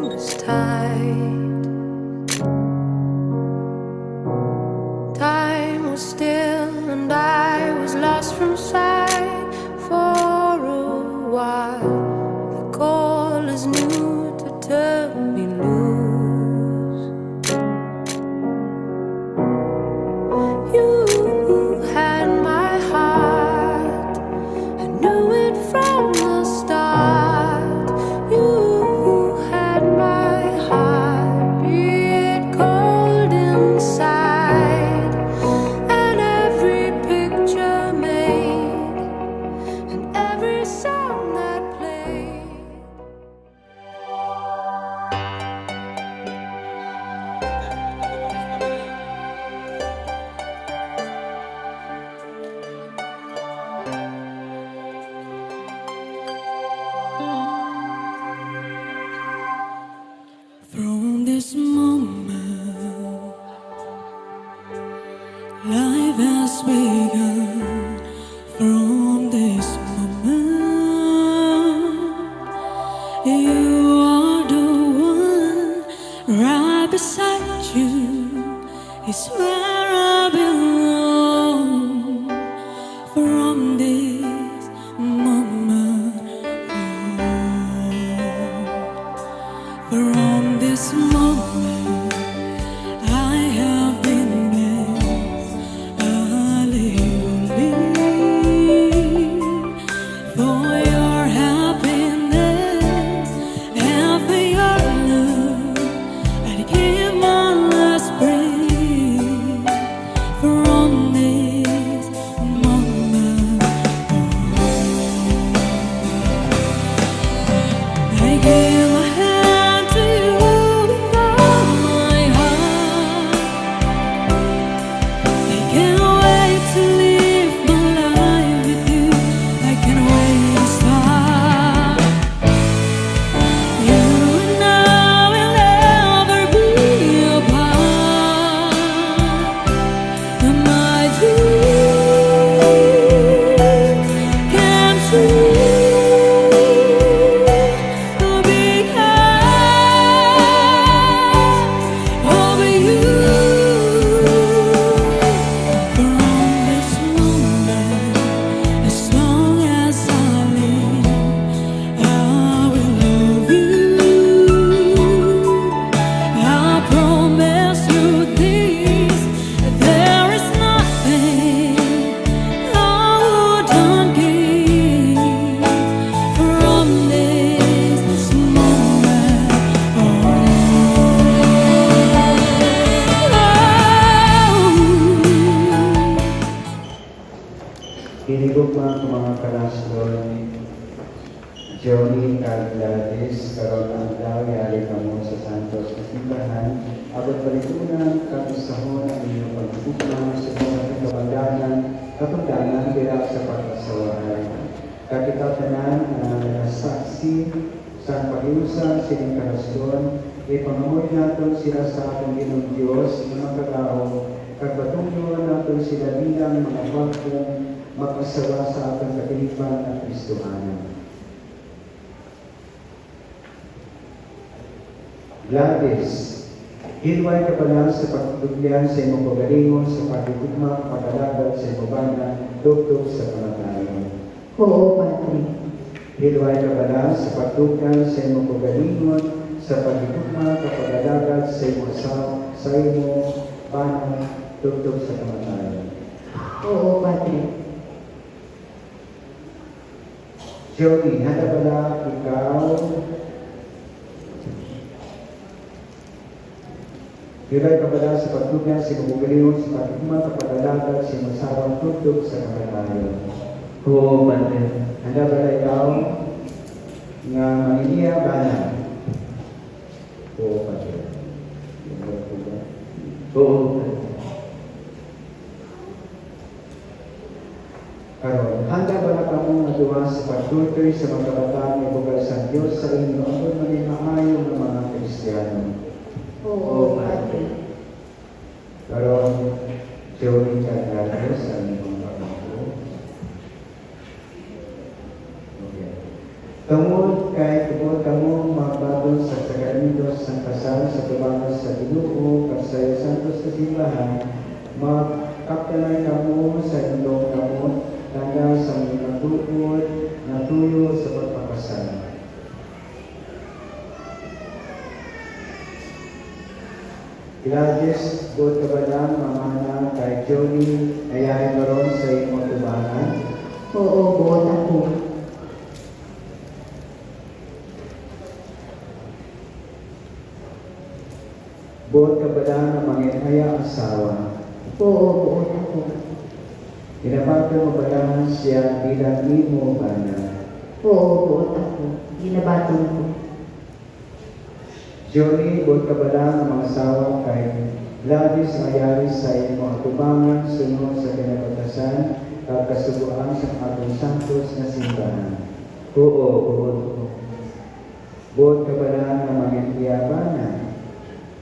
was tight. Time was still and I was lost from sight for a while. The call is new to turn me loose. You had my heart, I knew it from the start. You had my heart, beat cold inside, and every picture made, and every song that played. From this moment, life has begun. From this moment, you are the one. Right beside you is where I belong. From this moment from this moment, I have been blessed. I live for your happiness and for your love. I'd give my last breath from this moment. I give my hand to you with all my heart. I can't wait to live my life with you. I can't wait to start. You and I will never be apart. And my dreams came true. Hinigugma ko mga kalasyon, Johnny Carglatis, karon ang daw yari ka mo sa Santos Kasimbahan, abot balitunan, kabisahon ang inyong pagbukma sa mga kapagdanan, dira sa pagkasawahan. Kakitatanan na saksi sa pag-iusan sining kalasyon, ipangamoy natin sila sa atong Ginong Diyos, mga kagao, kagbatungyo natin sila bilang mga bagong magpasawa sa ating katilipan at Kristohanan. Gladys, hilway ka pala sa pagtutugyan sa imong pagalingon sa pagtutugma, pagdalagat sa imong bana, dugtog sa panatayon. Oo, Padre. Hilway ka pala sa pagtugyan sa imong pagalingon sa pagtutugma, pagdalagat sa imong bana, dugtog sa panatayon. Oo, Padre. Johnny, handa pala ikaw hilay ka pala sa pagtugyan sa pagbubuliyon sa pagtugma kapag-alagat sa masawang tugtog sa kamatayon. Oo, Padre. Handa pala ikaw nga maniniya bana. Oo, Padre. Oo, Padre. Karon, handa ba na kamo nga duwa sa pagtutoy sa mga kabataan ng bugal sa Diyos sa inyo ang maging maayo ng mga Kristiyano? Oo, Padre. Karon, Joey Carglatis sa inyong pagmamahal. Okay. Tungod kay tungod kamo magbago karon sa sagramidos sang kasal sa tubangan sa Ginoo ug sa santos nga simbahan, magkaptanan kamo sa indong kamot tanda sa mga tuod na tuyo sa pagpakasal. Gladys, buot ka ba lang, mamana, kay Johnny, ayahin mo ron sa imong tubangan? Oo, buot ako. Buot ka ba lang na manginaya asawa? Oo, buot ako. Ginabato mo ba lang siya bilang imo bana? Oo, buot ako. Ginabaton ko. Johnny, buot ka ba lang ang mga asawa kay Gladys mayari sa imong atubangan sunod sa kinabatasan at kasubuan sa atong santos na simbahan? Oo, buot ko. Buot ka ba lang na manginaya bana?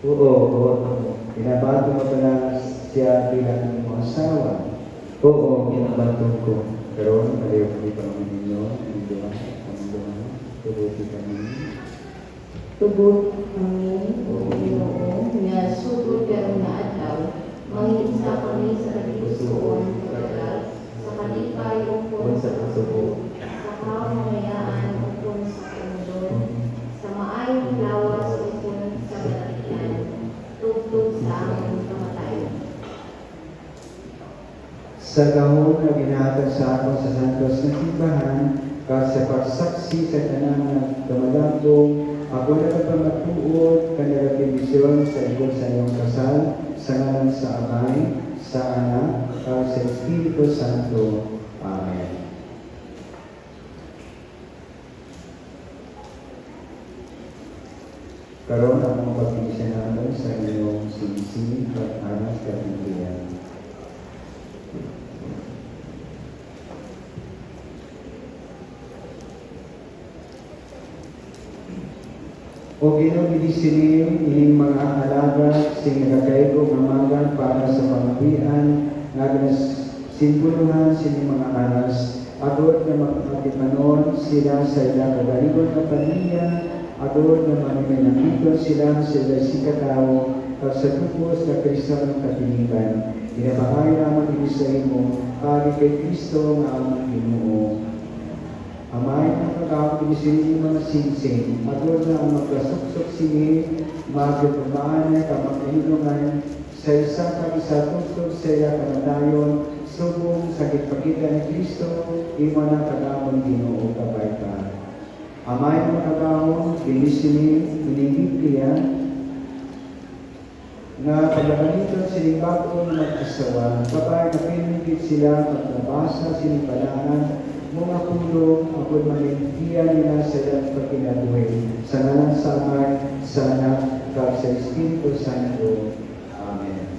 Oo, buot ko. Ginabato mo ba lang siya bilang imo asawa? Oo, ginabaton ko. Karon kalayo kami Panginoon ninyo, ang duha, tubuti kami. Tubot kami, o Ginoo, nga sugod karong naadlaw, manginsa kami sa kaligsuon, pagkakas, sa kalipay ukon sa kasubo, sa kamangayaan ukon sa kundot, sa maayong lawas ukon sa balatian, tugtog sa among kamatayon. Sa gahong na ginhatag sa ako sa santos na simbahan, sa pagsaksi sa tanan ng kamalambong, ako na kapamatuod kanila bendisyon sa ikot sa iyong kasal, sa ngalan sa Amay, sa Anak, at sa Espiritu Santo. Amen. Karon ang mga pag-ibig natin sa iyong sinisig at anas katindihan. O ginabilisinin ining mga alaga sing nagakaigo mamagan para sa pangabian nga simboluhan sining mga anas agod na magpatipanon sila sa ilang kagaligon na pamilya agod na maniminakiton sila sa ilang sikataw at sa tupos na Kristo ng katiligan. Ginabahay naman ini sa imo pagi kay Kristo nga amang Ginoo. Amay ang pagkakapili sini mga sinsing, agod na ang magkasuksok sini, magkapamaan na kamakahilungan, sa isa kag-isa tugtog sa iya kamatayon, subong sa gitpakita ni Kristo, imo na kagamon Ginoo kabayta. Amay ang magkakahon, binisini, binibigya, nga pagkakaliton sining bago na mag-asawa, kapag napinigit sila magnabasa sining panangan, mga pulo, ako malintiyan nila sa ilang pagkinabuhi. Sa ngalan sa Ama, sa Anak, at sa Espiritu Santo. Amen.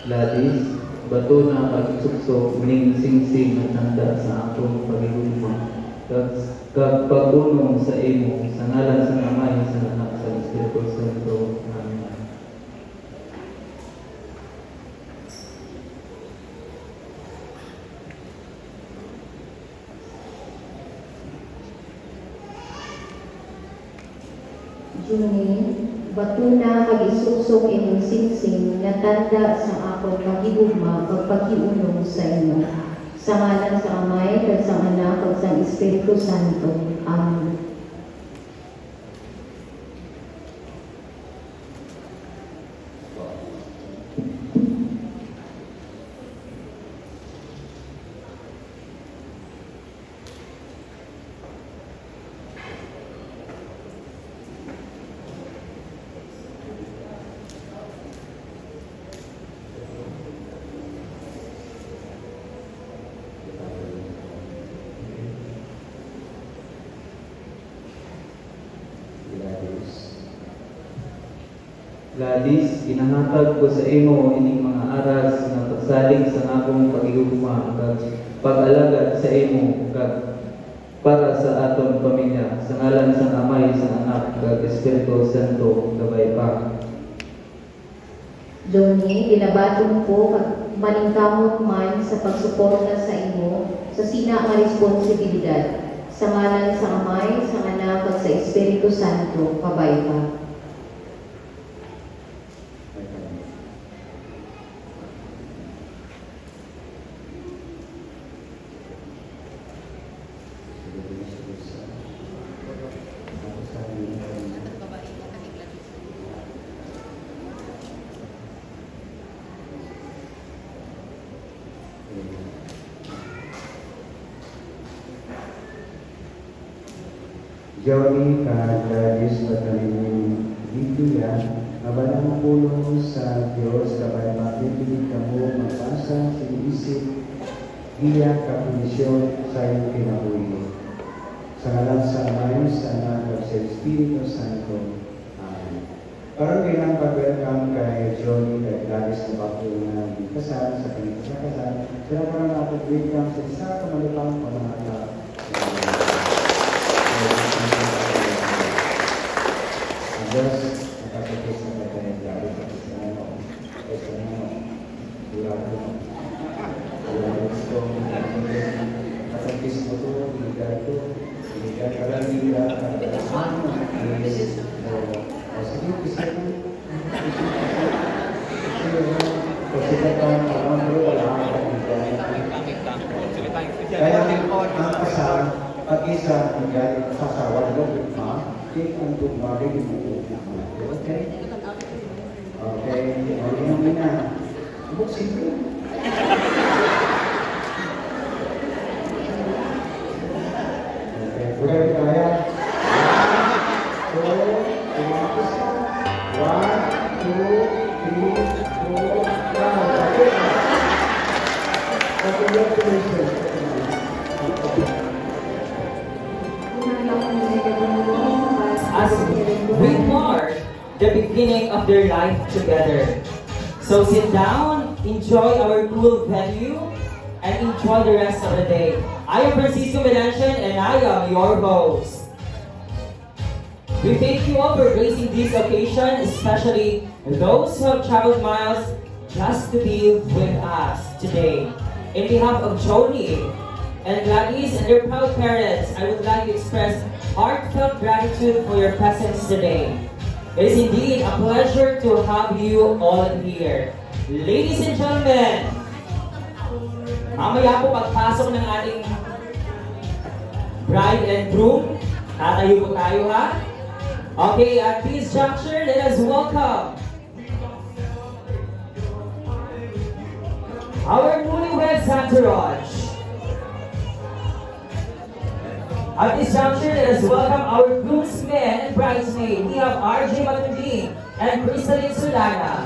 Gladys, bato na pagsuksok ning singsing at tanda sa akong pagigulma. Kag pagpunong sa imo, sa ngalan sa Amay, sa Anak, sa Espiritu Santo. Amen. Junin, batuna pag-isuksok inyong singsing na tanda sa akong pagigugma o pagkiunong sa inyo. Sa ngalan sa Amay, at sa Anak, at sa Espiritu Santo. Amen. Gladys, ginahatag ko sa imo ining mga aras nga pagsalig sa akong pagigugma kag pag-alagad sa imo kag para sa aton pamilya sa ngalan sa Amay, sa Anak kag Espiritu Santo gabay pa. Johnny, ginabaton ko kag maningkamot man sa pagsuporta sa imo sa sina nga responsibilidad sa ngalan sa Amay, sa Anak kag sa Espiritu Santo kabay pa. Johnny Gladys Patanin Biblia, abalang pulong sa Diyos kapag makikinig ka mo mapasa sa isip iya kapunisyon sa iyong kinabuhi. Sa ngalan sa Amay, sa Anak at sa Espiritu Santo. Amen. Parang bilang pag-welcome kay Johnny Gladys na bago na kasal sa kanyang kasal, sila parang napag-welcome sa isa kamalupang pamahala. Diyos, nakapagkis na tayo ng Gladys at Isanano. Durado gusto, nakapagkis mo ito, binigay karang nila, sige, kisa ko. Kasi katang parang wala akong kaya ang kasal, pag-isa ang galing sasawa ng lugma, ang tugma rin yung okay? Okay, okay naman na. Buksin ko. Okay, pulay kaya. So, tumakas ka. 1, 2, 3, 4, 5. Okay. Congratulations. As we mark the beginning of their life together. So sit down, enjoy our cool venue, and enjoy the rest of the day. I am Francisco Melanchon and I am your host. We thank you all for gracing this occasion, especially those who have traveled miles just to be with us today. In behalf of Joni and Gladys and their proud parents, I would like to express heartfelt gratitude for your presence today. It is indeed a pleasure to have you all here. Ladies and gentlemen, mamaya po pagpasok ng ating bride and groom, tatayo po tayo ha. Okay, at this juncture, let us welcome our newlywed entourage. At this juncture, let us welcome our groomsmen and bridesmaids. We have RJ Matunding and Crystalline Solana.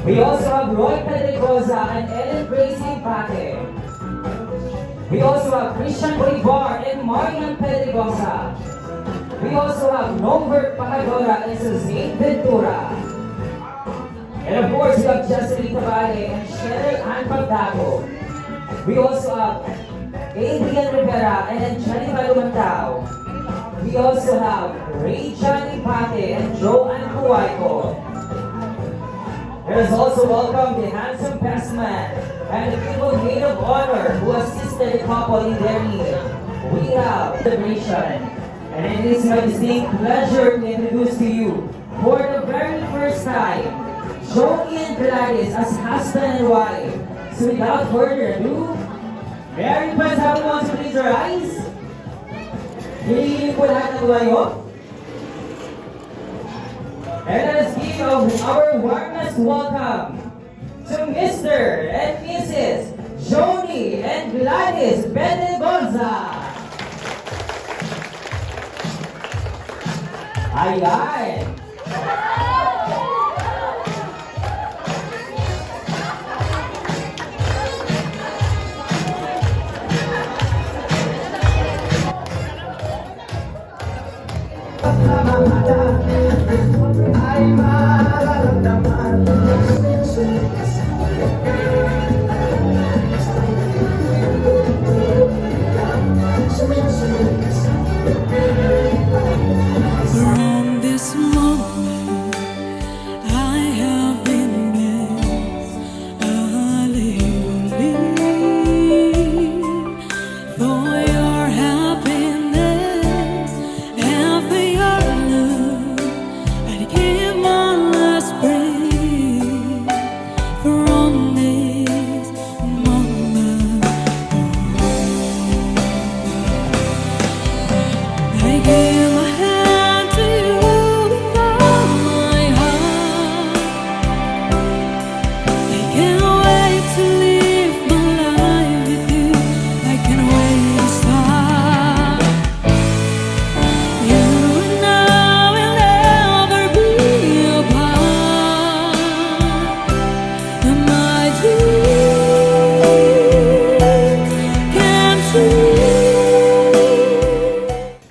We also have Roy Pedregosa and Ellen Gracie Pate. We also have Christian Bolivar and Marian Pedregosa. We also have Norbert Pagadora and Suzanne Ventura. And of course, we have Jocelyn Caballe and Cheryl Ann Pagdago. We also have Adrian Rivera and Jennifer Lumantao. We also have Ray Johnny Pate and Joanne Cuayco. Let us also welcome the handsome best man and the beautiful maid of honor who assisted the couple in their need. We have celebration, and it is my distinct pleasure to introduce to you, for the very first time, Joni and Gladys as husband and wife. So without further ado, may I request everyone to please rise? Hilihin po lahat ng tumayo. And let us give our warmest welcome to Mr. and Mrs. Joni and Gladys Pedregosa. Ayan. I ay mararamdaman. Sumisunod ka sa sumisunod ka sa From this moment, I have been blessed. I believe for your happiness and for your love. I'd give my last breath from this moment. I give my hand to you with all my heart. I can't wait to live my life with you. I can't wait to start. You and I will never be apart. And my dreams came true.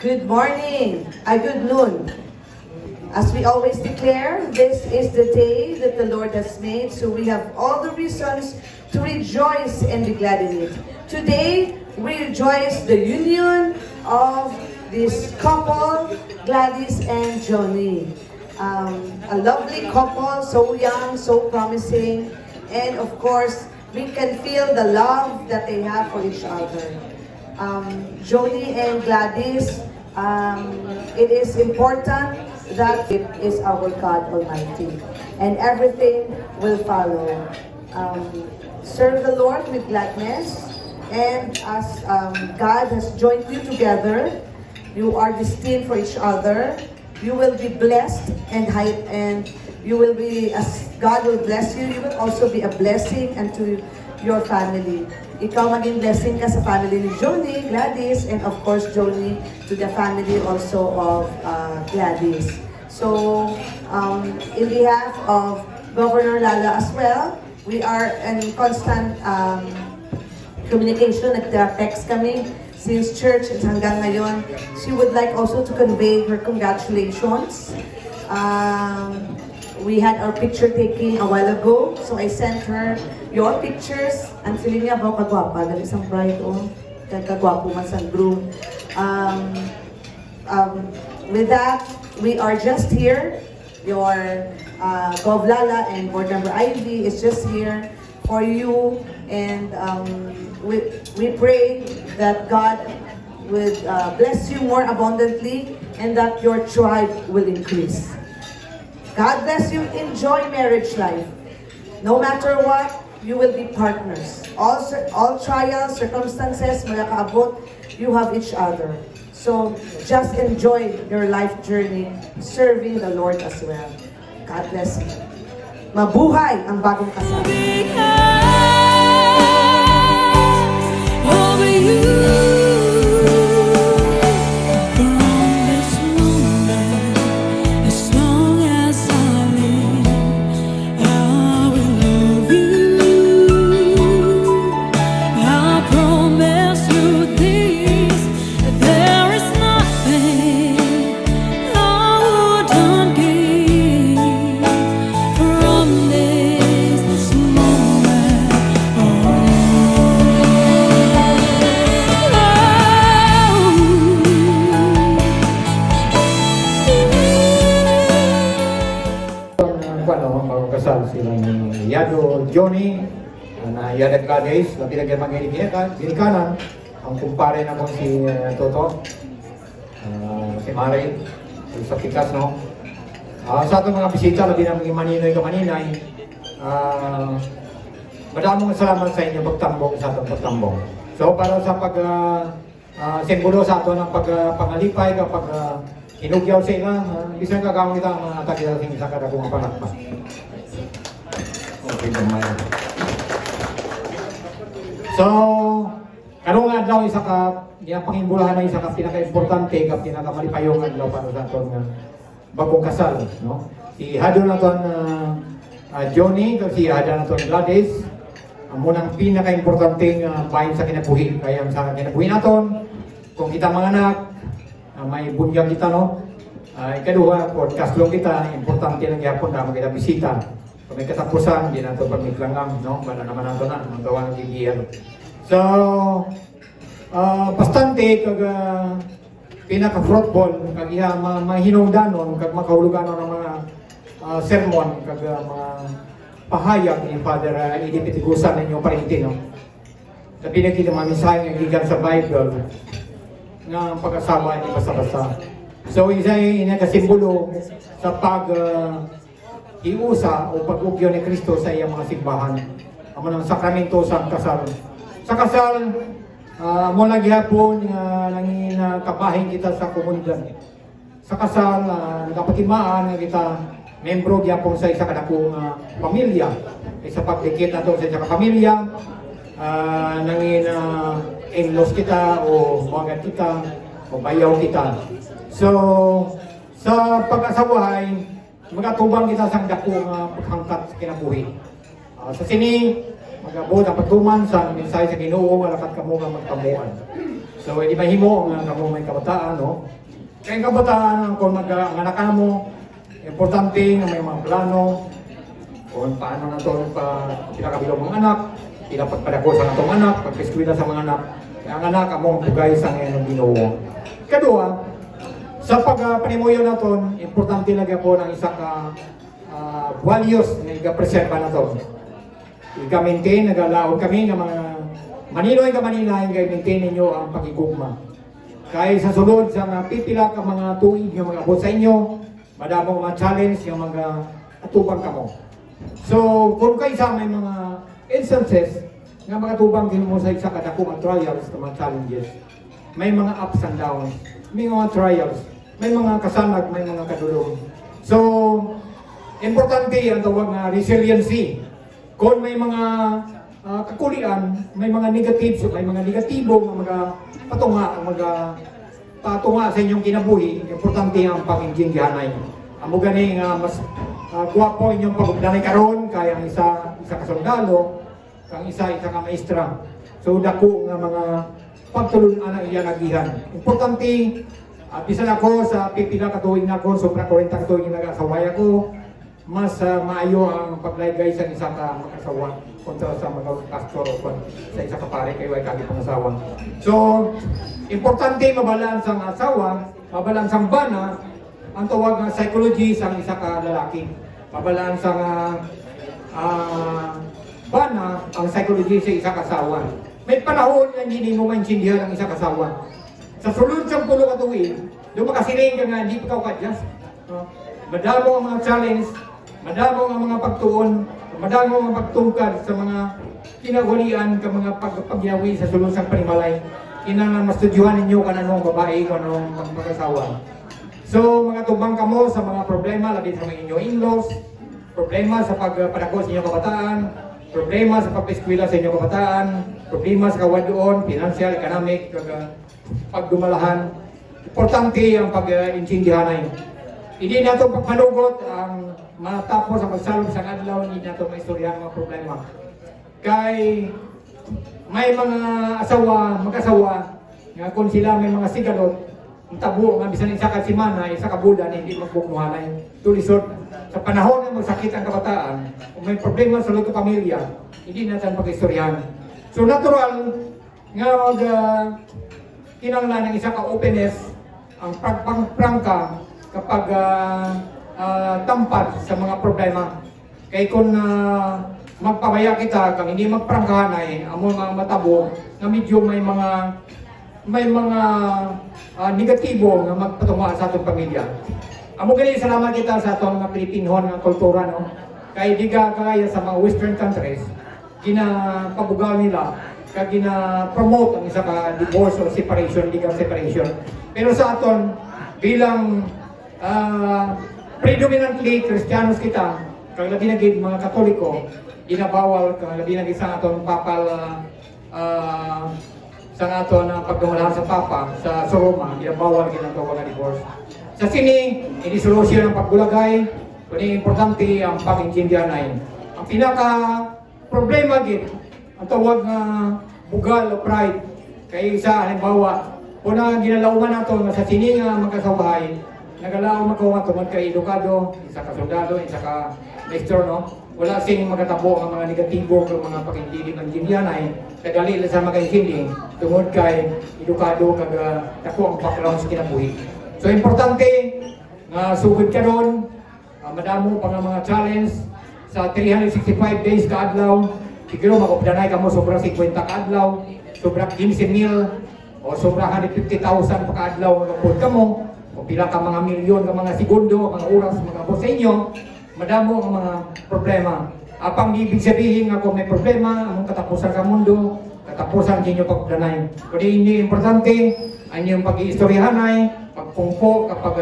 Good morning, good noon. As we always declare, this is the day that the Lord has made, so we have all the reasons to rejoice and be glad in it. Today, we rejoice the union of this couple, Gladys and Johnny. A lovely couple, so young, so promising, and of course, we can feel the love that they have for each other. Jody and Gladys, it is important that it is our God Almighty, and everything will follow. Serve the Lord with gladness, and as God has joined you together, you are destined for each other. You will be blessed and you will be, as God will bless you, you will also be a blessing unto your family. Ikaw maging blessing ka sa family ni Johnny, Gladys, and of course, Johnny, to the family also of Gladys. So, in behalf of Governor Lala as well, we are in constant communication. Nag-text kami since church at hanggang ngayon. She would like also to convey her congratulations. We had our picture taking a while ago, so I sent her your pictures. Ang sili niya ba kagwapa? Dali isang bride o kagwapo man sa groom. With that, we are just here. Your Gov Lala and Board Member Ivy is just here for you, and we pray that God would bless you more abundantly and that your tribe will increase. God bless you. Enjoy marriage life. No matter what, you will be partners. All trials, circumstances, mga kaabot, you have each other. So just enjoy your life journey serving the Lord as well. God bless you. Mabuhay ang bagong kasal. Over you. From this moment, as long as I live, I will love you. I promise you this, there is nothing I wouldn't give. From this moment kasal sila ni Yado Johnny na Yada Gladys na pinagyan ginikanan ang kumpare na mo si Toto si Mare sa Pikas no sa atong mga bisita labi na mga maninoy ka maninay madamong salamat sa inyo pagtambong sa atong pagtambong so para sa pag simbolo sa ato ng pangalipay kapag hinugyaw sila bisan kagawang kita ang mga tagilasing sa kadagong panakpa. Okay, naman. So, karong adlaw isa ka pangimbulahan na isa ka pinaka-importante ka pinaka-malipayong adlaw para sa aton bagong kasal, no? Si Hado na ton Johnny, si Hado na ton Gladys, ang munang pinaka-importante bahin sa kinabuhi. Kaya sa kinabuhi naton, kung kita mga anak, may bunyag kita, no? Ikaduha, podcast lang kita, importante lang yapon na magkita bisita. Kung may katapusan, di na ito pagmiklangang, no? Bala naman nato na, ang tawag ng GBL. So, bastante kag pinaka-fruitful, kag iya mahinungdanon, kag makahuluganon ng mga sermon, kag mga pahayag ni Father Edi Pitigusan ninyo parinti, no? Sabi na kita mamisahe nga gikan sa Bible nga pag-asawa ni basta-basta. So, isa yung inakasimbolo sa iusa o pag-ugyo ni Kristo sa iyang mga simbahan. Amo ng sakramento sa kasal. Sa kasal, mo lagi hapon nangin kabahin kita sa komunidad. Sa kasal, nagapatimaan nga kita membro gyapon sa isa kadakong pamilya. Sa pagdikit nato sa isa ka pamilya, nangin in-laws kita o mga kita o bayaw kita. So, sa pag-asawahay, magatubang kita sa dakong paghangkat sa kinabuhi. Sa sini, magabot ang pagtuman sa mensahe sa Ginoo, malakat kamo nga magpamuan. So, hindi mahimo nga kamo may kabataan, no? Kaya kabataan, kung mag-anak mo, importante nga may mga plano, kung paano na ito pinakabilong mga anak, pinapagpadako sa itong anak, pagpiskwila sa mga anak, kaya ang anak, among bugay sa ngayon ng Ginoo. Kadua, sa pagpanimuyo naton, importante lagi po ng isa ka values na iga-preserva naton. Iga-maintain, nagalaon kami ng mga maninoy ka manila, iga-maintain ninyo ang pagigugma. Kaya sa sulod, sa mga pipila ka mga tuig yung mga abot sa inyo, madamong mga challenge yung mga atubang kamo. So, kung kayo sa may mga instances nga mga tubang din mo sa isa kadakong trials, mga challenges, may mga ups and downs, may mga trials, may mga kasanag, may mga kadulong. So, importante ang tawag na resiliency. Kung may mga kakulian, may mga negatives, may mga negatibo, mga patunga sa inyong kinabuhi, importante ang pag-inggihanay. Amo gani nga mas guwapo inyong pag-ugdanay karon kaya ang isa kasundalo, kang isa ka maestra. So, dako nga mga pagtulungan na iya nagihan. Importante, bisan ako sa pipila katuig na ako, sobra 40 katuig na nag-asaway ako, mas maayo ang paglaygay sa isa ka mag-asawa kontra sa mga pastor o sa isa ka pare kayo ay kagi pangasawa. So, importante mabalaan sa asawa, mabalaan sa bana, ang tawag nga psychology sa isa ka lalaki. Mabalaan sa bana, ang psychology sa isa ka asawa. May panahon na hindi mo maintindihan ang isa kasawa. Sa sulod sa pulo katuig, doon makasiling ka nga, hindi pa ka-adjust. Madamo ang mga challenge, madamo ang mga pagtuon, madamo ang mga pagtungkad sa mga kinagulian, ka mga pagginawi sa sulod sa panimalay. Kinang mastudyuhan ninyo ka na nung babae, ka nung mag-asawa. So, mga tubang kamo sa mga problema, labi sa mga inyong in-laws, problema sa pagpadako sa inyong kabataan, problema sa pag-eskwela sa inyong kabataan, problema sa kawadoon, financial, economic, pagdumalahan. Importante ang pag-intindihanay. Hindi na ito pagpanugot ang matapos sa pagsalog sa adlaw, hindi na ito maistoryahan mga problema. Kay may mga mag-asawa, nga kung sila may mga sigalot, ang tabo, nga bisan isa ka simana, isa ka bulan, hindi magbukmuhanay. Tulisod, sa panahon na magsakit ang kabataan, kung may problema sa loob ng pamilya, hindi natin pag-istoryahan. So natural, nga kinanglan ng isa ka openness, ang pagprangka kapag tampad sa mga problema. Kaya kung magpabaya kita, kung hindi magprangkahanay, ang mga matabo, na medyo may mga negatibo na magpatunguhan sa atong pamilya. Amo gani salamat kita sa atong mga Pilipinhon nga kultura, no. Kay di ka kaya sa mga western countries ginapabugaw nila kag gina-promote ang isa ka divorce or separation, legal separation. Pero sa aton bilang predominantly Kristiyanos kita, kag labi na gid mga Katoliko, ginabawal kag labi na gid sa aton papal sa aton pagdumalahan sa Papa sa Roma, ginabawal gid ang tawag nga divorce. Sa sini, hindi solusyon ang pagbulagay, kundi importante ang pag-intindihanay. Ang pinaka-problema gid, ang tawag nga bugal o pride. Kaya isa, halimbawa, kung ginalauman nato nga sa sini nga magkasabahay, nagalaw makawa tungod kay edukado, isa ka soldado, isa ka maestro, no? Wala sing magatabo ang mga negatibo ng mga pagindili ng ginyanay, kadali lang sa magaintindi tungod kay edukado kag dako ang background sa kinabuhi. So importante nga sugod ka ron, madamo pa nga mga challenge sa 365 days ka adlaw. Siguro makapdanay ka mo sobra 50 ka adlaw, sobra 15,000 o sobra 150,000 pa ka adlaw nga ka mo. O pila ka mga milyon ka mga segundo, mga oras, mga abot sa inyo, madamo ang mga problema. Apang ibig sabihin nga kung may problema, among katapusan sa mundo, katapusan din yung pagdanay. Kundi hindi importante, ang yung pag-iistoryahanay, pagpungpo kapag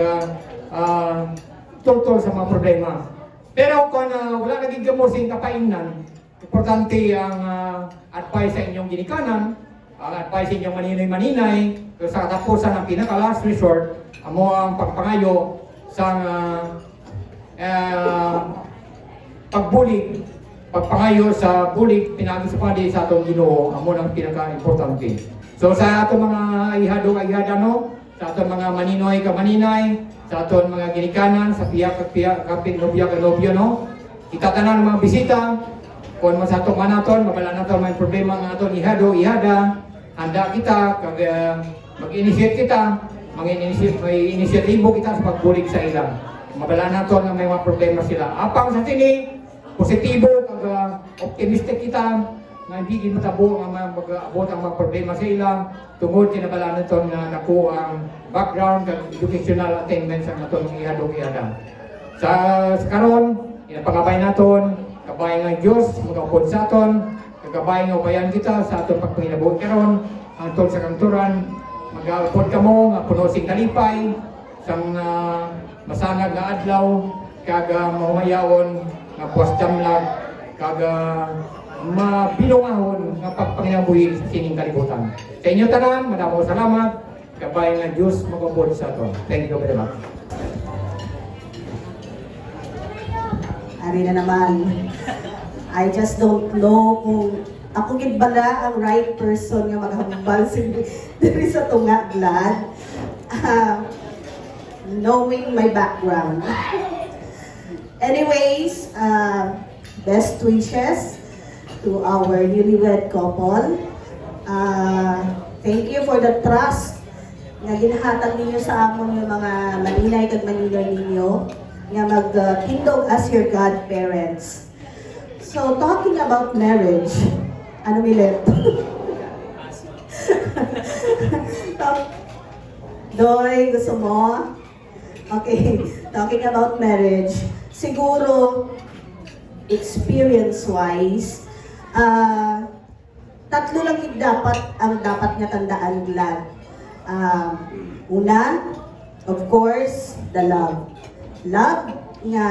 tungtol sa mga problema. Pero kung wala naging gamusing kapainan, importante ang advice sa inyong ginikanan, ang advice sa inyong maninay-maninay, sa katapusan ang pinaka-last resort, amo ang pagpangayo sa pagbulig, pagpangayo sa bulig, pinag-isapadi sa atong Ginoo, amo ang pinaka-importante. So sa atong mga ihado-ihada, no? Sa atong mga maninoy ka-maninay, sa atong mga ginikanan, sa piyak-piyak, kapit-nobya ka-nobyo, no? Itatanan mga bisita, kung sa atong manaton, mabala naton may problema ng atong ihado-ihada, handa kita, kag mag-initiate kita, may inisyatibo kita sa pagbulig sa ilang. Mabala naton nga may mga problema sila. Apang sa sini, positibo, kag optimistic kita, nga hindi matabo nga mag-abot ang mga problema sa ilang, tungod kinabala naton nga naku ang background kag educational attainment sa naton ihado-ihada. Sa karon, inapangabay naton, kabay nga Dios mag-upod sa aton, kagabay nga ubayan kita sa aton pagpanginabuhi karon, hangtod sa kanturan, mag-upod kamo nga puno sing kalipay, sang masanag nga adlaw, kag mahumayawon nga puwas damlag, kag mabilungahon nga pagpanginabuhi sa sining kalibutan. Sa inyo tanan, madamo salamat, kabay nga Dios mag-upod sa aton. Thank you very much. Ari na naman. I just don't know kung ako gid bala ang right person nga maghambal diri sa tunga glad. Knowing my background. Anyways, best wishes to our newlywed couple. Thank you for the trust nga ginhatag ninyo sa amon yung mga maninay kag maninay ninyo nga mag-kindog as your godparents. So, talking about marriage, ano Milet? Doy, gusto mo? Okay, talking about marriage, siguro, experience-wise, tatlo lang yung dapat nga tandaan glad. Una, of course, the love. Love nga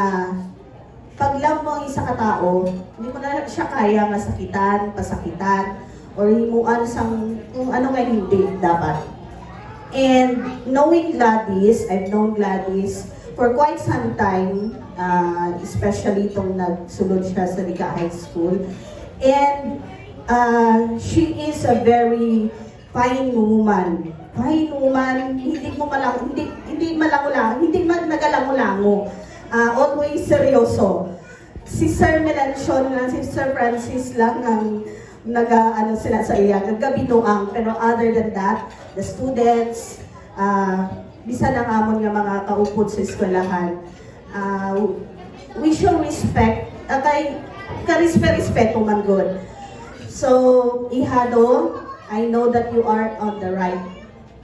pag love mo ang isa ka tao, hindi mo na siya kaya masakitan, pasakitan, or himuan sang kung ano nga hindi dapat. And knowing Gladys, I've known Gladys for quite some time, especially itong nagsulod siya sa Rica High School. And she is a very fine woman. Fine woman, hindi nagalango-lango. Always seryoso. Si Sir Melanchon lang, si Sir Francis lang ang nag-ano sila sa iya, nagkabinuang. Pero other than that, the students, bisa lang amon nga mga kaupod sa eskwelahan. We show respect, kay karispe-respeto man good. So, Ihado, I know that you are on the right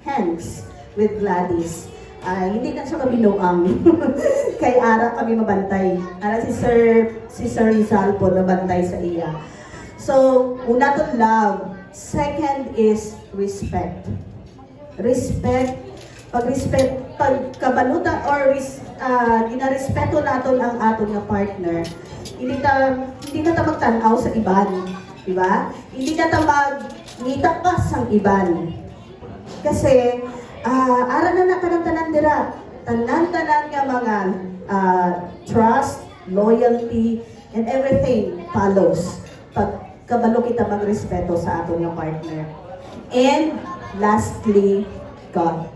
hands with Gladys. Hindi na siya kabinuang. Kay Ara kami mabantay. Ara si Sir Rizal po mabantay sa iya. So, una to love. Second is respect. Respect. Pag kabaluta or ginarespeto naton ang aton nga partner, hindi na ta magtanaw sa iban. Diba? Hindi na ta magngita pa sang iban. Kasi, ara na tanan dira. Tanan-tanan nga mga trust, loyalty, and everything follows. Pag kabalo kita magrespeto sa aton nga partner. And lastly, God.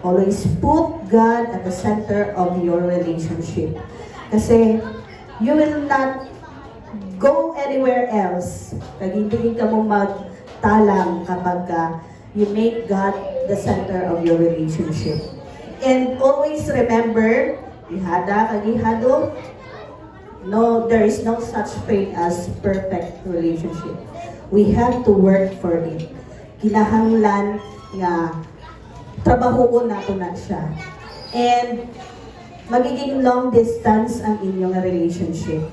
Always put God at the center of your relationship. Kasi you will not go anywhere else pag hindi ka mo magtalang kapag you make God the center of your relationship. And always remember, ihada kag ihado, no, there is no such thing as perfect relationship. We have to work for it. Kinahanglan nga trabahoon nato na siya. And magiging long distance ang inyong relationship.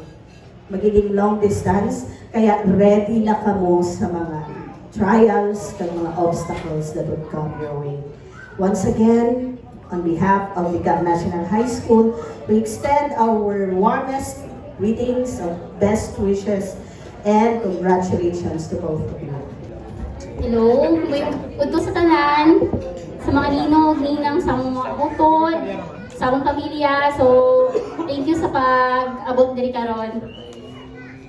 Magiging long distance, kaya ready na kamo sa mga trials, kag mga obstacles that would come your way. Once again, on behalf of the Licab National High School, we extend our warmest greetings of best wishes and congratulations to both of you. Hello, udto sa tanan, sa mga ninog, ninang, sa mga utod, sa akong pamilya. So, thank you sa pag-abot diri karon.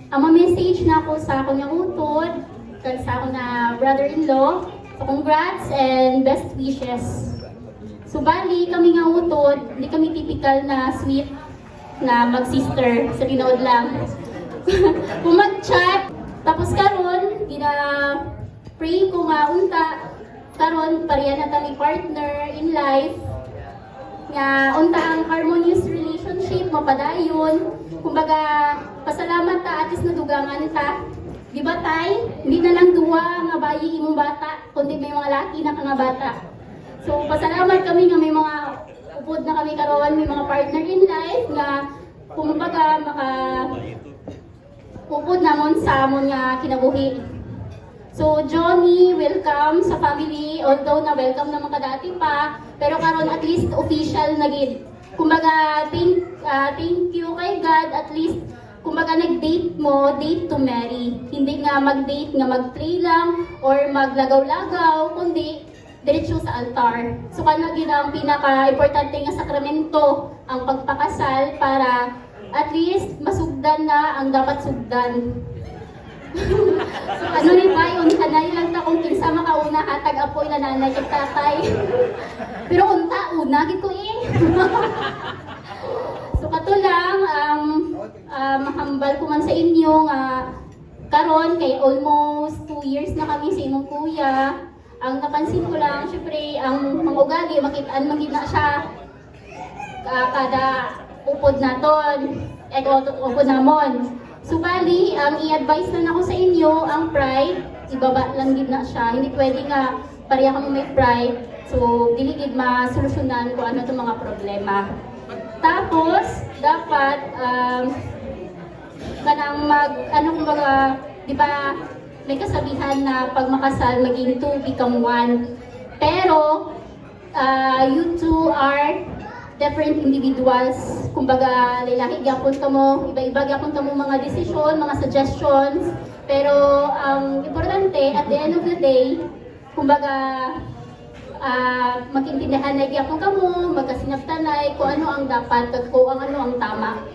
Ang message na ako sa akong utod, kag sa akong na brother-in-law, so congrats and best wishes. So, bali, kami nga utod, hindi kami typical na sweet na mag-sister sa tinood lang. Kung mag-chat, tapos karon, pray ko nga unta, karon pareha na tami partner in life, nga unta ang harmonious relationship, mapadayon. Kumbaga, pasalamat ta, at least nadugangan ta. Di ba tay? Hindi na lang duwa nga bayi imong bata, kundi may mga laki na nga bata. So, pasalamat kami nga may mga upod na kami karon, may mga partner in life nga kumbaga upod namon sa amon nga kinabuhi. So, Johnny, welcome sa family, although na welcome naman ka dati pa, pero karon at least official na gid. Kumbaga, thank you kay God, at least kumbaga nag-date mo, date to marry. Hindi nga mag-date nga mag-play lang or maglagaw-lagaw, kundi diretso sa altar. So kana gid ang pinaka-importante nga sakramento, ang pagpakasal, para at least masugdan na ang dapat sugdan. So ano ni ba yun, kanay lang ta kung kinsa makauna hatag apoy na nanay kay tatay. Pero unta una gid ko eh. So kato lang mahambal ko man sa inyo nga karon kay almost 2 years na kami sa imong kuya. Ang napansin ko lang, syempre, ang mga ugali, makitaan magina siya kada upod naton, upod namon. So, bali, ang i-advise na ako sa inyo, ang pride, ibaba lang din na siya. Hindi pwede nga pareha kami may pride. So, diligid masolusyonan kung ano itong mga problema. Tapos, dapat, kanang kumbaga, di ba, may kasabihan na pag makasal, maging two become one. Pero, you two are different individuals. Kumbaga, lalaki gyapon ka mo, iba-iba gyapon ka mo mga desisyon, mga suggestions. Pero, ang importante, at the end of the day, kumbaga, magintindihan na gyapon ka mo, magkasinaptanay, kung ano ang dapat, kung ano ang tama.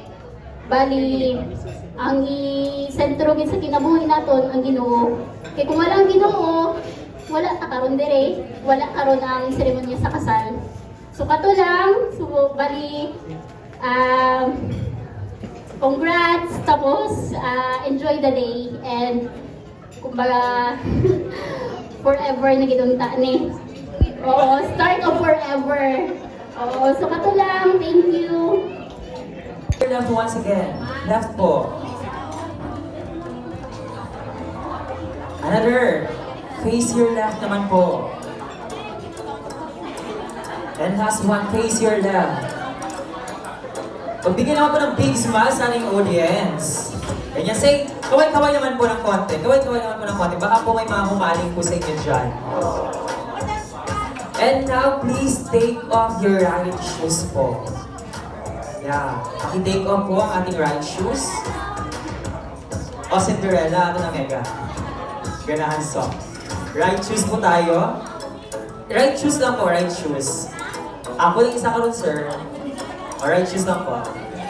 Bali, ang i-sentro sa kinabuhi naton ang Ginoo. Kaya kung wala ang Ginoo, wala ta karon dire, wala karon ang seremonya sa kasal. So kato lang, so bali congrats, tapos enjoy the day, and kumbaga forever na gidunta ni. Oo, start of forever. Oo, so kato lang, thank you. Left once again. Left po. Another. Face your left naman po. And last one, face your left. Pagbigyan naman po ng big smile sa ating audience. Ganyan, say, kaway-kaway naman po ng konti. Kaway-kaway naman po ng konti. Baka po may mga humaling po sa inyo dyan. And now, please take off your right shoes po. Yeah. Paki-take off po ang ating right shoes. O Cinderella, ano na mega? Ganahan song. Right shoes po tayo. Right shoes lang po, right shoes. Ako yung isa ka ron, sir. O, right shoes lang po.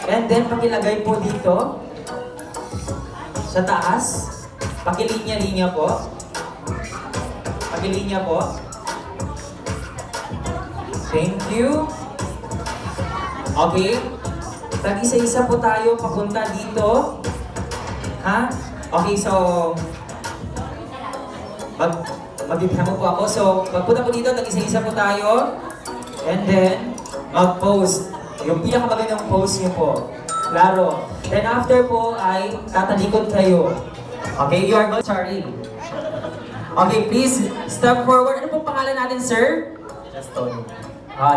And then, pakilagay po dito. Sa taas. Pakilinya-linya po. Pakilinya po. Thank you. Okay. Tag-isa-isa po tayo papunta dito. Ha? Okay, so mag-ibigyan mo po ako. So, pagpunta po dito, tag-isa-isa po tayo. And then, mag-post. Yung pinakamagandang post niyo po. Klaro. Then after po ay tatalikod kayo. Okay, you are going. Sorry. Okay, please step forward. Ano pong pangalan natin, sir? Chestoni.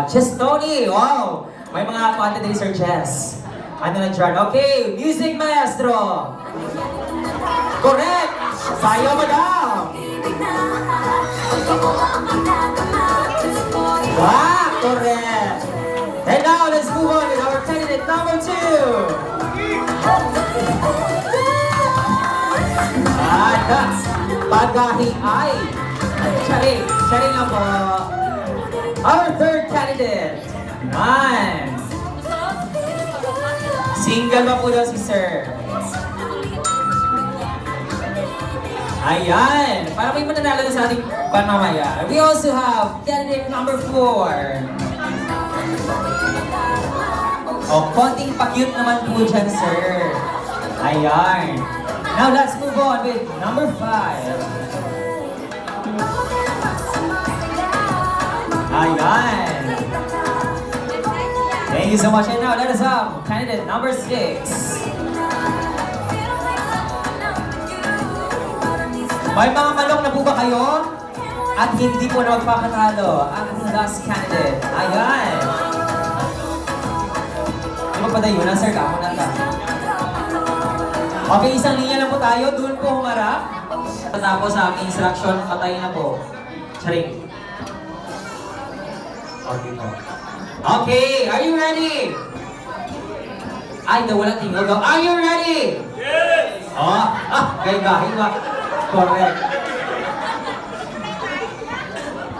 Chestoni. Wow. May mga kanta din, Sir Chess. Ano na dyan? Okay, music maestro. Correct. Sayo, madam. Wow, correct. And now, let's move on with our candidate number 2. That's Pagahiay. Sharing lang po. Our third candidate. Nice. Single ba po daw si Sir? Ayan. Para may mananalo na sa ating panamaya. We also have candidate number 4. Konting pa-cute naman po dyan, Sir. Ayan. Now let's move on with number 5. Ayan. Thank you so much. And now let us have candidate number 6. May mga manok na po ba kayo? At hindi po na magpapatalo ang last candidate. Ayan. Ano pa tayo? Sir, kamo na ta. Okay, isang linya lang po tayo. Doon po humarap. Tapos sa aming instruction, patayin na po. Charing. Okay po. Okay, are you ready? Ay, wala tingol daw. Are you ready? Yes! Gaya-gaya ba? Correct.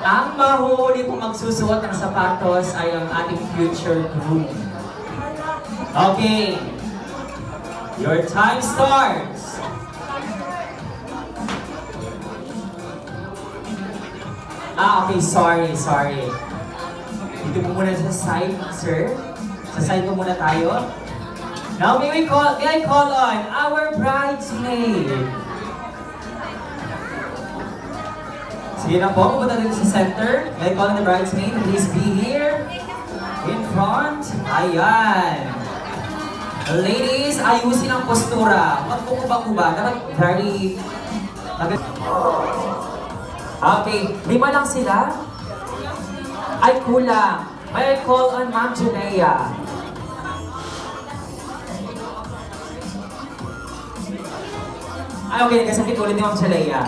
Ang mahuli kung magsusuot ng sapatos ay ang ating future groom. Okay. Your time starts. Okay, sorry. Dito po muna sa side, sir. Sa side po muna tayo. Now, may I call on our bridesmaid. Sige na po, pupunta rin sa center. May I call on the bridesmaid. Please be here. In front. Ayan. Ladies, ayusin ang postura. Huwag po kuba-kuba. Dapat very... Okay, 5 lang sila. Ay, kulang. May I call on Ma'am Junea. Ay, okay. Nagkasakit ulit ni Ma'am Junea.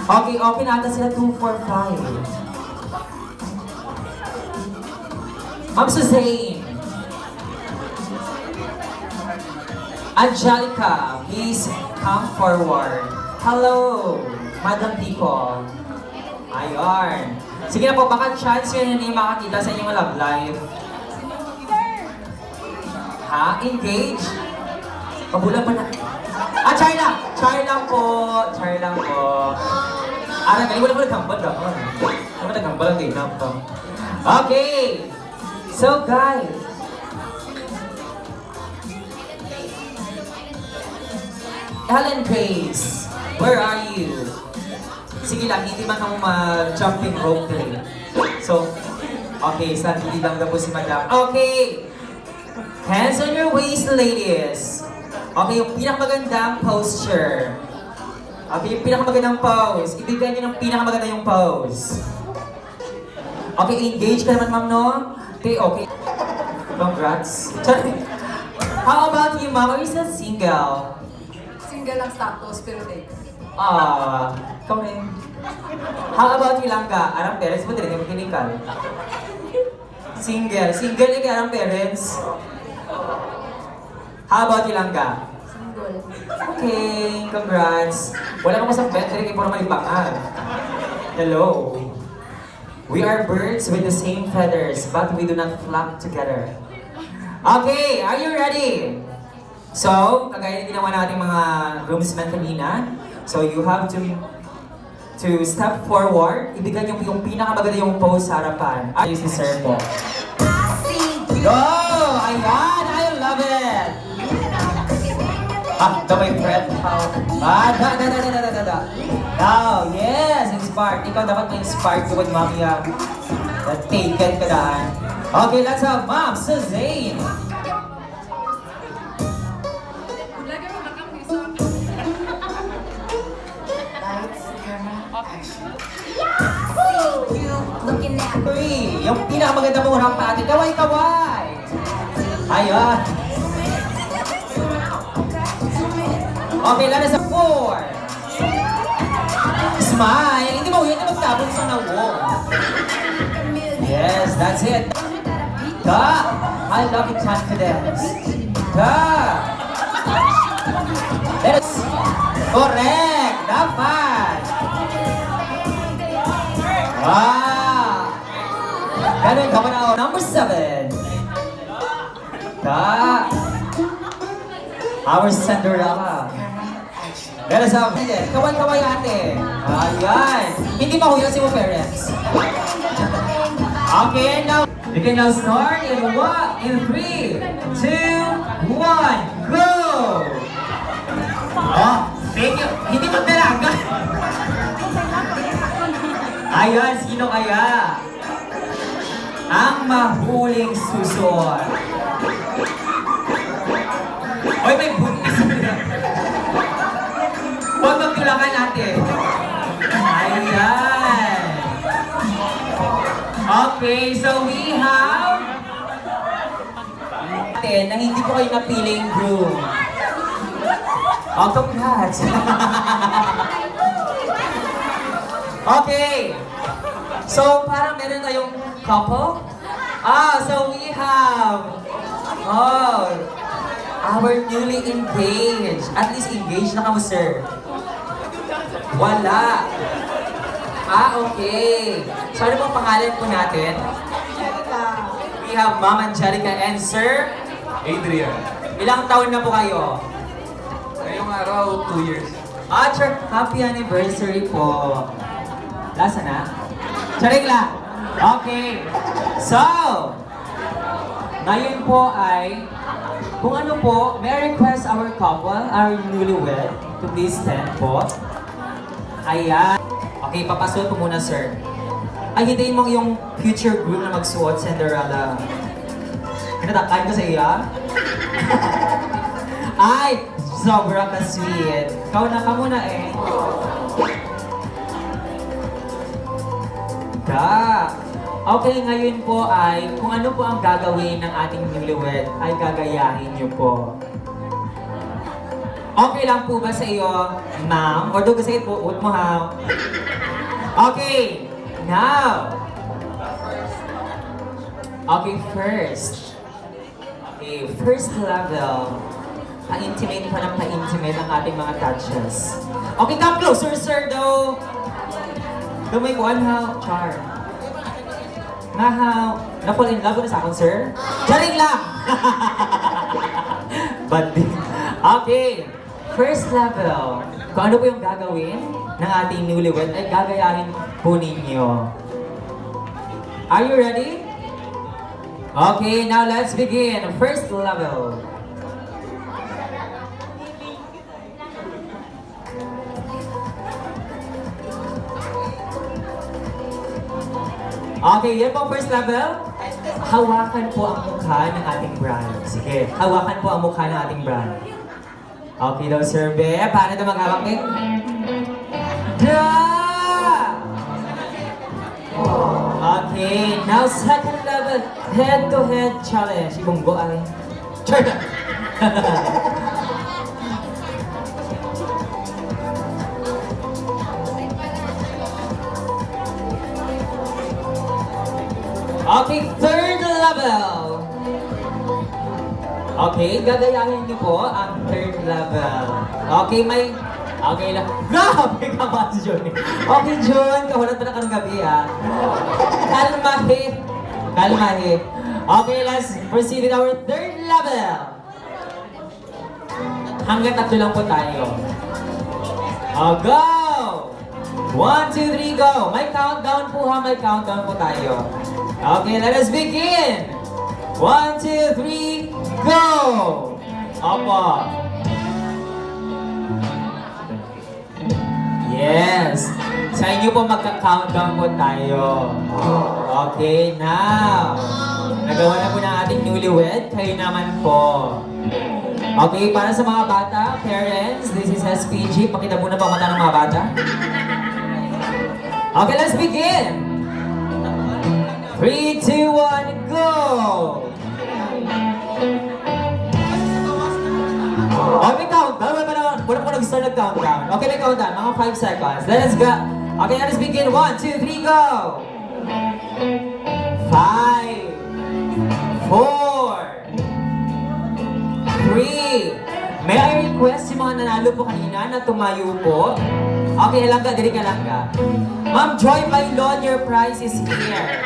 Okay, na ata sila 2, 4, 5. Ma'am Suzanne. Angelica, please come forward. Hello, Madam Pico. Ayan. Sige na po, baka chance yun hindi makakita sa inyong love life. Ha? Engage? Pabulan pa na. Char lang po. Galing mo nagkambal daw. Ano nagkambal ang ginap to? Okay. So guys. Helen Grace, where are you? Sige lang, hindi man ako mag-jumping rope today. So, okay, sa hindi lang na po si Madam. Okay! Hands on your waist, ladies. Okay, yung pinakamagandang posture. Okay, yung pinakamagandang pose. Ibigay niyo ng pinakamaganda yung pose. Okay, engage ka naman, ma'am, no? Okay. Congrats. How about you, ma'am? Are you still single? Single ang status, pero date. Ikaw rin. How about you, Langga? Arang parents mo, hindi mo kinikal. Single eh kaya arang parents. How about you, Langga? Single. Okay, congrats. Wala ka pa sa bed, hindi puro malibangan. Hello. We are birds with the same feathers, but we do not flock together. Okay, are you ready? So, kagaya na ginawa natin mga groomsmen kanina. So, you have to to step forward. Ibigay niyo yung pinakamaganda yung pose sa harapan. Ay, si Sir po. Go! Ayan! I love it! My friend. Now, yes! Inspired. Ikaw dapat ma-inspired ko with Mami taken ka daan. Okay, let's have Ma'am Suzanne. Three. Yung pinakamaganda mong rap natin. Kaway-kaway! Ayan. Okay, lalo sa 4. Smile. Hindi mo yan na magtabon sa nawo. Yes, that's it. Da. I love your confidence. Da. Let's. Correct. Dapat. Wow. Ganun ka na. Number 7. Da. Our Cinderella. Let us have it. Kaway-kaway ate. Ayan. Hindi pa huya si mo parents. Okay, now you can now start in 3, 2, 1, go! Oh, thank you. Hindi mo talaga. Ayan, sino kaya? Ang mahuling susunod. Oy, may buntis na. Huwag magtulakan natin. Ayan. Okay, so we have na hindi ko kayo napiling groom. Oh, congrats. Okay. So, parang meron tayong couple. So we have our newly engaged. At least engaged na kamo, sir. Wala. Okay. So ano pong pangalan po natin? We have Ma'am Angelica and Sir Adrian. Ilang taon na po kayo? Ngayong araw, 2 years. Sir, happy anniversary po. Lasa na? Charing lang. Okay. So, ngayon po ay, kung ano po, may request our couple, our newlywed, to please stand po. Ayan. Okay, papasuot po muna, sir. Ay, hintayin mo yung future groom na magsuot, Cinderella. Kinatakain ko sa iya? Ay, sobra ka sweet. Ikaw na ka muna eh. Okay, ngayon po ay kung ano po ang gagawin ng ating newlywed ay gagayahin niyo po. Okay lang po ba sa iyo, ma'am? Or doon kasi po, mo ha. Okay, now. Okay, first. Okay, first level. Pa-intimate pa ng pa-intimate ang ating mga touches. Okay, come closer, sir, though. Though may kuhan how, char. Nga how, na-fall in love na sa akong, sir? Charing lang! But, okay. First level. Kung ano po yung gagawin ng ating newlywed, ay gagayahin po ninyo. Are you ready? Okay, now let's begin. First level. Okay, yan po first level. Hawakan po ang mukha ng ating bride. Sige, hawakan po ang mukha ng ating bride. Okay daw, Sir Be. Paano na maghawak eh? Okay, now second level. Head-to-head challenge. Ibunggo ay. Charda! Okay, third level. Okay, gagayahin niyo po ang third level. Okay, may... Okay lang. Grabe ka ba, John? Okay, John, kawalan pa na kanong gabi, ha? Kalmahe. Kalmahe. Okay, let's proceed with our third level. Hanggang 3 lang po tayo. Go! 1, 2, 3, go! May countdown po ha, may countdown po tayo. Okay, let us begin! 1, 2, 3, go! Opo. Yes. Sa inyo po magka-countdown po tayo. Okay, now. Nagawa na po ng ating newlywed. Kayo naman po. Okay, para sa mga bata, parents, this is SPG. Pakita muna pa mata ng mga bata. Okay, let's begin. 3, 2, 1, go! Okay, countdown. Wala po nag-start nag-countdown. Okay, may countdown. Mga 5 seconds. Let us go. Okay, let us begin. 1, 2, 3, go! 5, 4, 3. May I request yung mga nanalo po kanina na tumayo po? Okay, halangga. Dili ka langga. Ma'am Joy Bailon, your prize is here.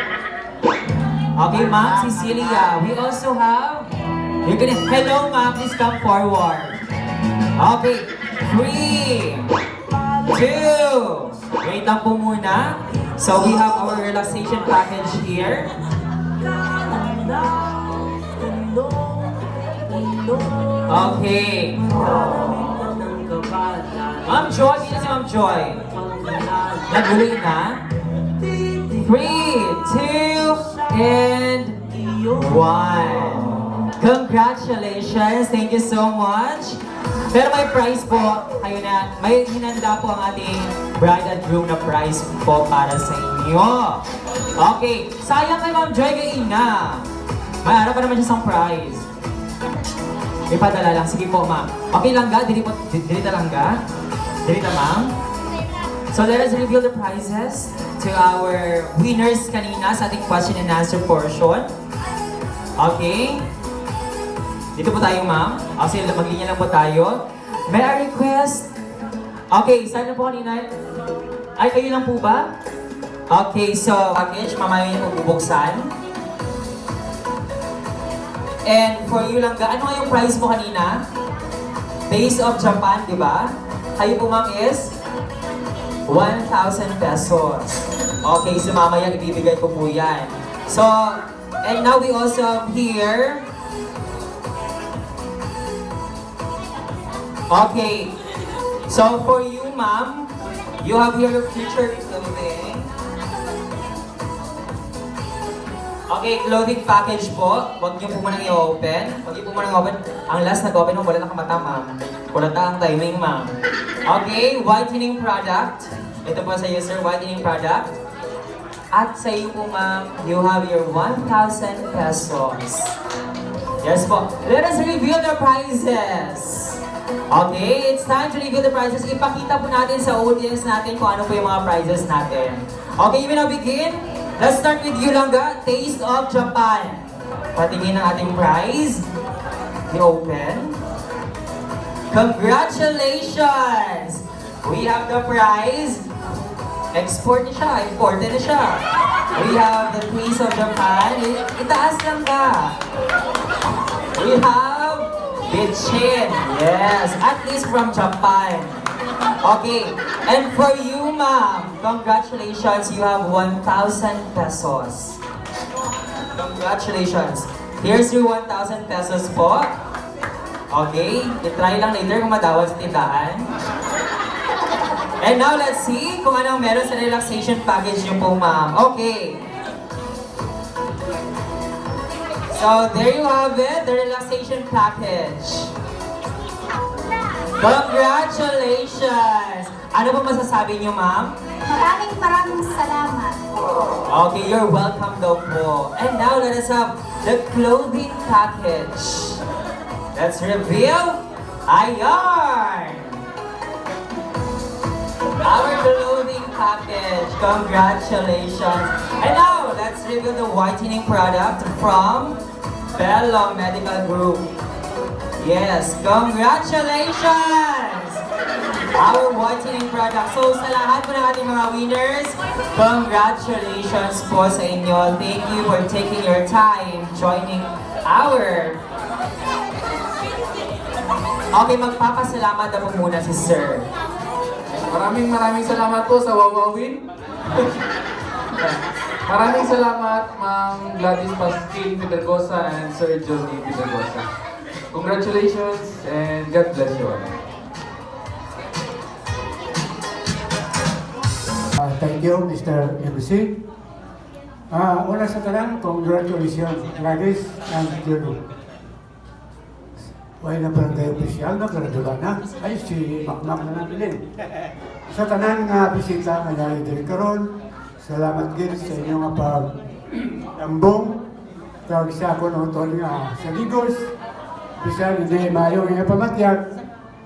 Okay, Ma'am Cecilia. We also have... Hello, Ma'am. Please come forward. Okay. 3, 2. Wait lang po muna. So, we have our relaxation package here. Okay. Ma'am Joy, dito si Ma'am Joy. Naguloy na. 3, 2, and 1. Congratulations! Thank you so much. Pero may prize po. Kayo na, may hinanda po ang ating bride and groom na prize po para sa inyo. Okay. Sayang kay Ma'am Joy kay Ina. May araw pa naman siya sa prize. Ipadala lang. Sige po, Ma'am. Okay lang ga? Dilita lang ga? Dilita, Ma'am? So let us reveal the prizes to our winners kanina sa ating question and answer portion. Okay? Dito po tayo, Ma'am. Okay, mag-linya lang po tayo. May I request? Okay, saan na po kanina? Ay, kayo lang po ba? Okay, so package, mamaya yung bubuksan. And for you lang, ano nga yung price mo kanina? Base of Japan, di ba? Kayo po, Ma'am, is 1,000 pesos. Okay, so mamaya ibibigay ko po yan. So, and now we also have here. Okay, so for you, Ma'am, you have here your future clothing. Okay, clothing package po. Huwag niyo po munang i-open. Huwag niyo po munang i-open. Ang last nag-open mo, wala nakamata, Ma'am. Wala ang timing, Ma'am. Okay, whitening product. Ito po sa iyo, sir, whitening product. At sa iyo po, Ma'am, you have your 1,000 pesos. Yes po. Let us reveal the prizes. Okay, it's time to reveal the prizes. Ipakita po natin sa audience natin kung ano po yung mga prizes natin. Okay, you will now begin. Let's start with you, Langga. Taste of Japan. Patingin ang ating prize. I-open. Congratulations! We have the prize. Export na siya. Imported na siya. We have the Taste of Japan. Itaas lang ka. We have Bitchin. Yes, at least from Japan. Okay, and for you, Ma'am, congratulations, you have 1,000 pesos. Congratulations. Here's your 1,000 pesos po. Okay, i-try lang later kung madawat sa tindahan. And now, let's see kung anong meron sa relaxation package niyo po, Ma'am. Okay. So, there you have it, the relaxation package. Congratulations! Ano po masasabi niyo, Ma'am? Maraming salamat. Okay, you're welcome daw po. And now, let us have the clothing package. Let's reveal. Ayan! Our clothing package. Congratulations. And now, let's reveal the whitening product from Bello Medical Group. Yes, congratulations! Our whitening product. So sa lahat po ng ating mga winners, congratulations po sa inyo. Thank you for taking your time joining our... Okay, magpapasalamat na po muna si Sir. Maraming salamat po sa Wawawin. Maraming salamat, Ma'am Gladys Pasquin Pedregosa and Sir Johnny Pedregosa. Congratulations and God bless you all. Thank you, Mr. MC. Una sa tanan, congratulations, Gladys and Julie. Wala na parang tayo opisyal na, karadula na. Ay, si Makmak na nabilin. Sa tanan nga bisita nga dahil din karon, salamat din sa inyong pag-ambong. Tawag siya ako noon nga sa Ligos. Bisa hindi mayo nga pamatyag.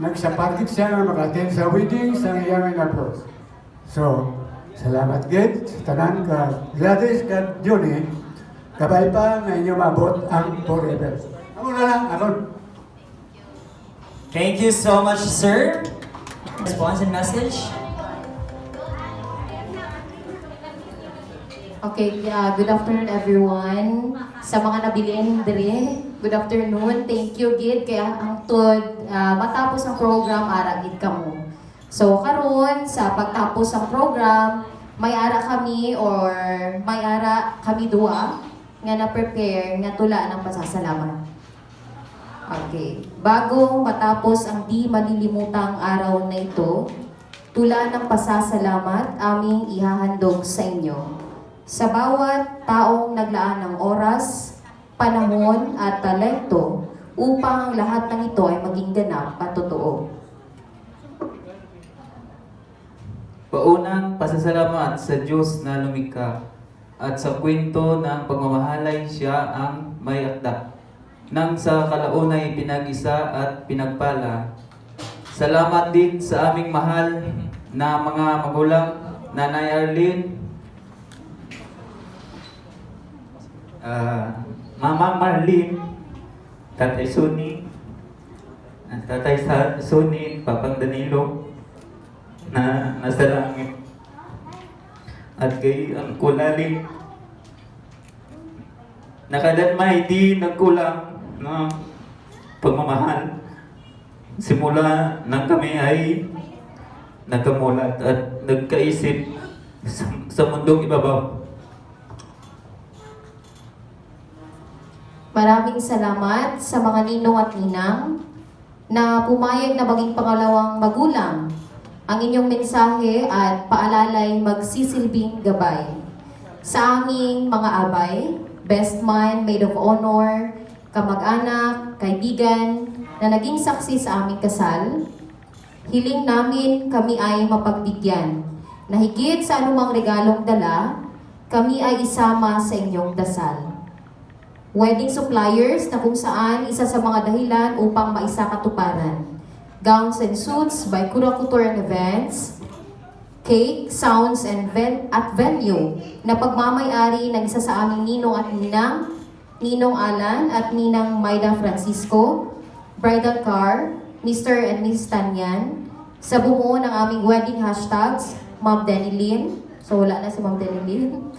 Nagsaparkit siya nga makaten sa wedding sa iyang inapros. So, salamat din sa tanan ka Gladys at Johnny. Kabay pa na inyo mabot ang forever. Ako na lang, ako. Thank you so much, sir. Response and message? Okay, good afternoon everyone. Sa mga nabilin dire, good afternoon. Thank you gid kaya hangtod matapos ang program ara gid kamo. So karon sa pagtapos ang program, may ara kami duha nga na-prepare nga tula ng pasasalamat. Okay. Bago matapos ang di malilimutang araw na ito, tula ng pasasalamat aming ihahandog sa inyo. Sa bawat taong naglaan ng oras, panahon at talento upang ang lahat ng ito ay maging ganap at totoo. Paunang pasasalamat sa Diyos na lumikha at sa kwento ng pagmamahalay siya ang may akda. Nang sa kalaunay pinag-isa at pinagpala. Salamat din sa aming mahal na mga magulang, Nanay Arlene, Mama Marlene, Tatay Suni, Papang Danilo, na nasa langit, at kay ang Kulali, nakadanmay di nagkulang na pagmamahal. Simula nang kami ay nagkamulat at nagkaisip sa mundong ibabaw. Maraming salamat sa mga ninong at ninang na pumayag na maging pangalawang magulang. Ang inyong mensahe at paalalay magsisilbing gabay. Sa aming mga abay, best man, maid of honor, kamag-anak, kaibigan, na naging saksi sa aming kasal, hiling namin kami ay mapagbigyan, na higit sa anumang regalong dala, kami ay isama sa inyong dasal. Wedding suppliers na kung saan isa sa mga dahilan upang maisakatuparan. Gowns and suits by Kura Couture and Events, cake, sounds, and venue na pagmamay-ari ng isa sa aming ninong at ninang, Ninong Alan at Ninang Maida Francisco, bridal car, Mr. and Mrs. Tanyan, sa bumuo ng aming wedding hashtags, Ma'am Denilyn, so wala na si Ma'am Denilyn,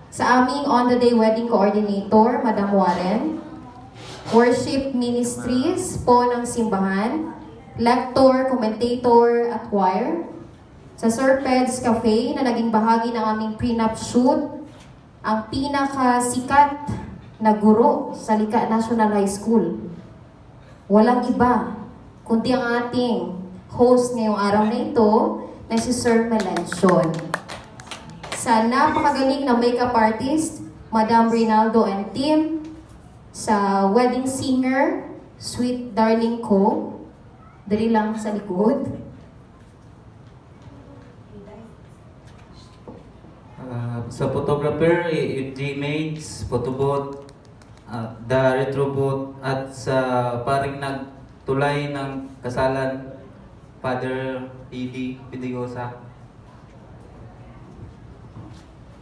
sa aming on-the-day wedding coordinator, Madam Warren, worship ministries po ng simbahan, lector, commentator at choir, sa Sir Ped's Cafe na naging bahagi ng aming prenup shoot, ang pinakasikat na guro sa Lika National High School. Walang iba, kundi ang ating host ngayong araw na ito, na si Sir Melanchon. Sa napakagaling na makeup artist, Madam Rinaldo and team, sa wedding singer, Sweet Darling Ko, dali lang sa likod. Sa photographer, UG Mates, Photobot, The Retrobot, at sa paring nagtulay ng kasalan, Father E.D. Pedregosa.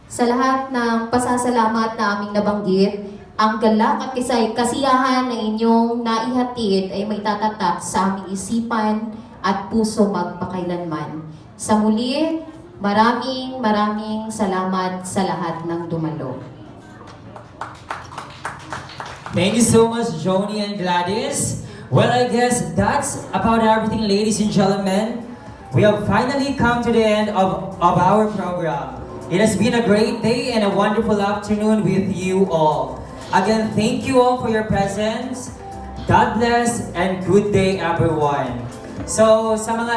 Sa lahat ng pasasalamat na aming nabanggit, ang galak at kasiyahan na inyong naihatid ay may tatatak sa aming isipan at puso magpakailanman. Sa muli, maraming salamat sa lahat ng dumalo. Thank you so much, Joni and Gladys. Well, I guess that's about everything, ladies and gentlemen. We have finally come to the end of our program. It has been a great day and a wonderful afternoon with you all. Again, thank you all for your presence. God bless and good day, everyone. So, sa mga